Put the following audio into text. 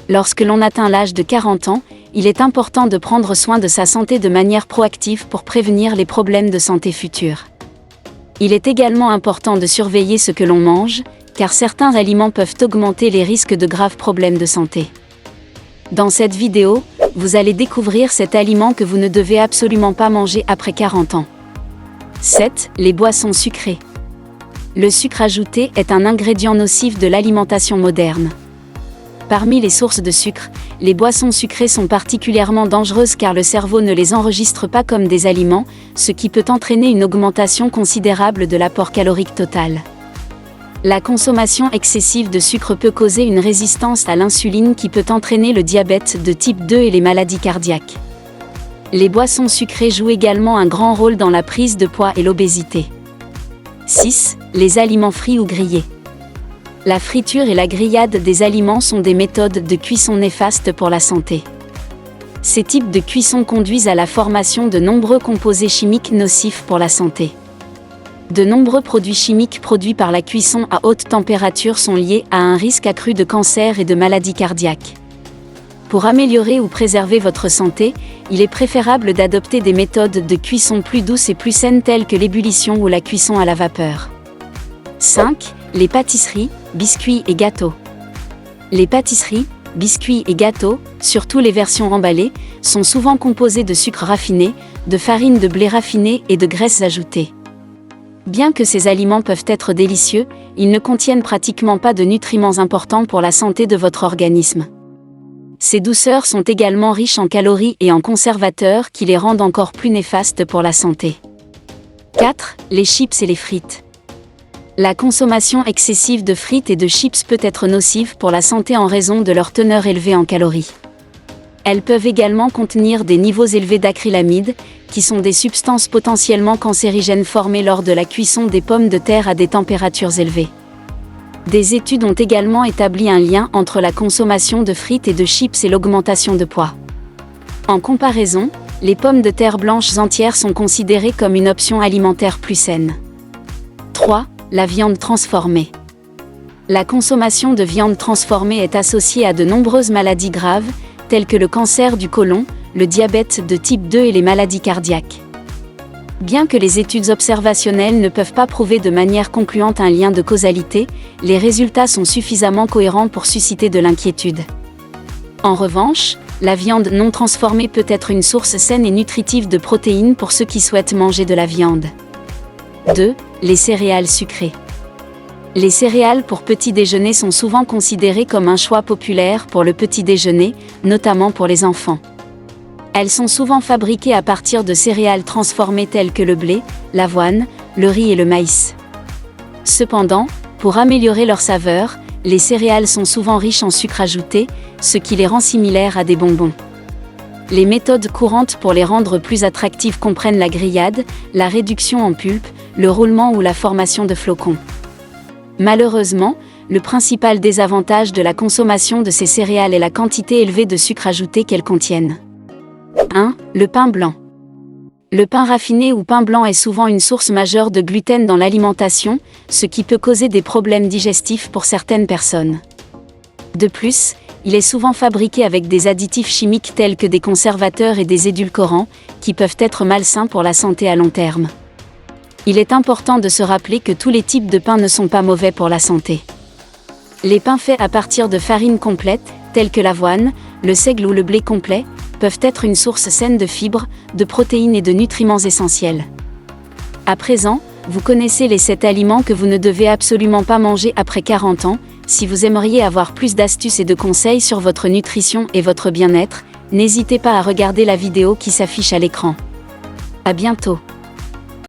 Lorsque l'on atteint l'âge de 40 ans, il est important de prendre soin de sa santé de manière proactive pour prévenir les problèmes de santé futurs. Il est également important de surveiller ce que l'on mange, car certains aliments peuvent augmenter les risques de graves problèmes de santé. Dans cette vidéo, vous allez découvrir cet aliment que vous ne devez absolument pas manger après 40 ans. 7. Les boissons sucrées. Le sucre ajouté est un ingrédient nocif de l'alimentation moderne. Parmi les sources de sucre, les boissons sucrées sont particulièrement dangereuses car le cerveau ne les enregistre pas comme des aliments, ce qui peut entraîner une augmentation considérable de l'apport calorique total. La consommation excessive de sucre peut causer une résistance à l'insuline qui peut entraîner le diabète de type 2 et les maladies cardiaques. Les boissons sucrées jouent également un grand rôle dans la prise de poids et l'obésité. 6. Les aliments frits ou grillés. La friture et la grillade des aliments sont des méthodes de cuisson néfastes pour la santé. Ces types de cuisson conduisent à la formation de nombreux composés chimiques nocifs pour la santé. De nombreux produits chimiques produits par la cuisson à haute température sont liés à un risque accru de cancer et de maladies cardiaques. Pour améliorer ou préserver votre santé, il est préférable d'adopter des méthodes de cuisson plus douces et plus saines telles que l'ébullition ou la cuisson à la vapeur. 5. Les pâtisseries, biscuits et gâteaux. Les pâtisseries, biscuits et gâteaux, surtout les versions emballées, sont souvent composés de sucre raffiné, de farine de blé raffinée et de graisses ajoutées. Bien que ces aliments peuvent être délicieux, ils ne contiennent pratiquement pas de nutriments importants pour la santé de votre organisme. Ces douceurs sont également riches en calories et en conservateurs qui les rendent encore plus néfastes pour la santé. 4. Les chips et les frites. La consommation excessive de frites et de chips peut être nocive pour la santé en raison de leur teneur élevée en calories. Elles peuvent également contenir des niveaux élevés d'acrylamide, qui sont des substances potentiellement cancérigènes formées lors de la cuisson des pommes de terre à des températures élevées. Des études ont également établi un lien entre la consommation de frites et de chips et l'augmentation de poids. En comparaison, les pommes de terre blanches entières sont considérées comme une option alimentaire plus saine. 3. La viande transformée. La consommation de viande transformée est associée à de nombreuses maladies graves, telles que le cancer du côlon, le diabète de type 2 et les maladies cardiaques. Bien que les études observationnelles ne peuvent pas prouver de manière concluante un lien de causalité, les résultats sont suffisamment cohérents pour susciter de l'inquiétude. En revanche, la viande non transformée peut être une source saine et nutritive de protéines pour ceux qui souhaitent manger de la viande. 2. Les céréales sucrées. Les céréales pour petit déjeuner sont souvent considérées comme un choix populaire pour le petit déjeuner, notamment pour les enfants. Elles sont souvent fabriquées à partir de céréales transformées telles que le blé, l'avoine, le riz et le maïs. Cependant, pour améliorer leur saveur, les céréales sont souvent riches en sucre ajouté, ce qui les rend similaires à des bonbons. Les méthodes courantes pour les rendre plus attractives comprennent la grillade, la réduction en pulpe, le roulement ou la formation de flocons. Malheureusement, le principal désavantage de la consommation de ces céréales est la quantité élevée de sucre ajouté qu'elles contiennent. 1. Le pain blanc. Le pain raffiné ou pain blanc est souvent une source majeure de gluten dans l'alimentation, ce qui peut causer des problèmes digestifs pour certaines personnes. De plus, il est souvent fabriqué avec des additifs chimiques tels que des conservateurs et des édulcorants, qui peuvent être malsains pour la santé à long terme. Il est important de se rappeler que tous les types de pain ne sont pas mauvais pour la santé. Les pains faits à partir de farines complètes, telles que l'avoine, le seigle ou le blé complet, peuvent être une source saine de fibres, de protéines et de nutriments essentiels. À présent, vous connaissez les 7 aliments que vous ne devez absolument pas manger après 40 ans. Si vous aimeriez avoir plus d'astuces et de conseils sur votre nutrition et votre bien-être, n'hésitez pas à regarder la vidéo qui s'affiche à l'écran. À bientôt.